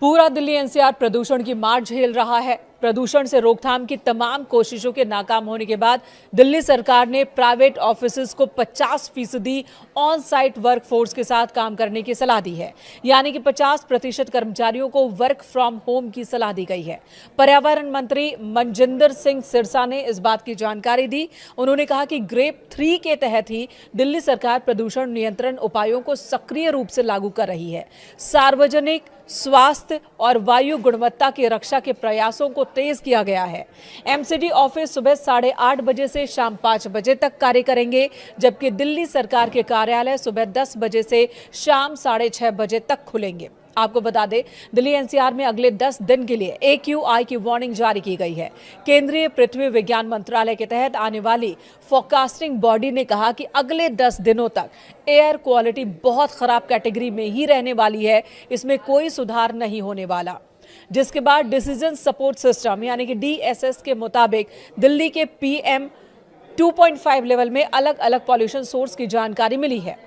पूरा दिल्ली एनसीआर प्रदूषण की मार झेल रहा है। प्रदूषण से रोकथाम की तमाम कोशिशों के नाकाम होने के बाद दिल्ली सरकार ने प्राइवेट ऑफिसेज को 50% ऑन साइट वर्कफोर्स के साथ काम करने की सलाह दी है। यानी कि 50% कर्मचारियों को वर्क फ्रॉम होम की सलाह दी गई है। पर्यावरण मंत्री मनजिंदर सिंह सिरसा ने इस बात की जानकारी दी। उन्होंने कहा कि ग्रेप 3 के तहत ही दिल्ली सरकार प्रदूषण नियंत्रण उपायों को सक्रिय रूप से लागू कर रही है। सार्वजनिक स्वास्थ्य और वायु गुणवत्ता की रक्षा के प्रयासों को तेज किया गया है। एमसीडी ऑफिस सुबह 8:30 बजे से शाम 5 बजे तक कार्य करेंगे, जबकि दिल्ली सरकार के कार्यालय सुबह 10 बजे से शाम 6:30 बजे तक खुलेंगे। आपको बता दें, दिल्ली एनसीआर में अगले 10 दिन के लिए AQI की वार्निंग जारी की गई है। केंद्रीय पृथ्वी विज्ञान मंत्रालय के तहत आने वाली फोरकास्टिंग बॉडी ने कहा कि अगले 10 दिनों तक एयर क्वालिटी बहुत खराब कैटेगरी में ही रहने वाली है, इसमें कोई सुधार नहीं होने वाला। जिसके बाद डिसीजन सपोर्ट सिस्टम यानी कि DSS के मुताबिक दिल्ली के PM 2.5 लेवल में अलग अलग पॉल्यूशन सोर्स की जानकारी मिली है।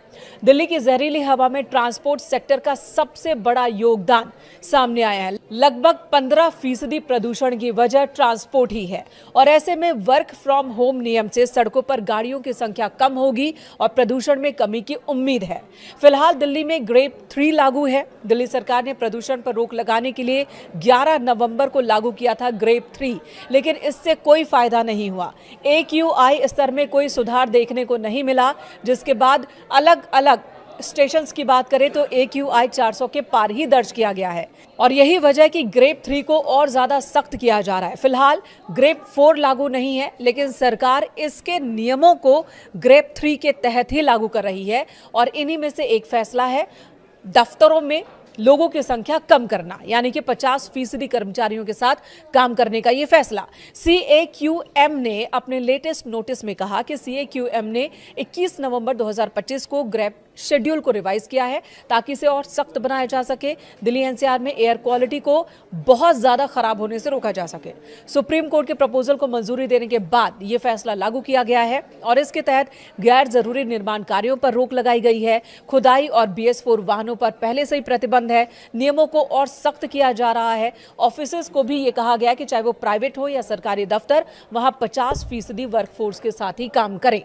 दिल्ली की जहरीली हवा में ट्रांसपोर्ट सेक्टर का सबसे बड़ा योगदान सामने आया है। लगभग 15% प्रदूषण की वजह ट्रांसपोर्ट ही है और ऐसे में वर्क फ्रॉम होम नियम से सड़कों पर गाड़ियों की संख्या कम होगी और प्रदूषण में कमी की उम्मीद है। फिलहाल दिल्ली में ग्रेप 3 लागू है। दिल्ली सरकार ने प्रदूषण पर रोक लगाने के लिए 11 नवंबर को लागू किया था ग्रेप 3, लेकिन इससे कोई फायदा नहीं हुआ। AQI स्तर में कोई सुधार देखने को नहीं मिला, जिसके बाद अलग अलग स्टेशंस की बात करें तो AQI 400 के पार ही दर्ज किया गया है और यही वजह है कि ग्रेप 3 को और ज्यादा सख्त किया जा रहा है। फिलहाल ग्रेप 4 लागू नहीं है, लेकिन सरकार इसके नियमों को ग्रेप 3 के तहत ही लागू कर रही है और इन्हीं में से एक फैसला है दफ्तरों में लोगों की संख्या कम करना, यानी कि 50% कर्मचारियों के साथ काम करने का ये फैसला। CAQM ने अपने लेटेस्ट नोटिस में कहा कि CAQM ने 21 नवंबर 2025 को ग्रेप शेड्यूल को रिवाइज किया है ताकि इसे और सख्त बनाया जा सके, दिल्ली एनसीआर में एयर क्वालिटी को बहुत ज्यादा खराब होने से रोका जा सके। सुप्रीम कोर्ट के प्रपोजल को मंजूरी देने के बाद यह फैसला लागू किया गया है और इसके तहत गैर जरूरी निर्माण कार्यों पर रोक लगाई गई है। खुदाई और BS4 वाहनों पर पहले से ही प्रतिबंध है। नियमों को और सख्त किया जा रहा है। ऑफिसेज को भी ये कहा गया कि चाहे वो प्राइवेट हो या सरकारी दफ्तर, वहां 50% वर्कफोर्स के साथ ही काम करें।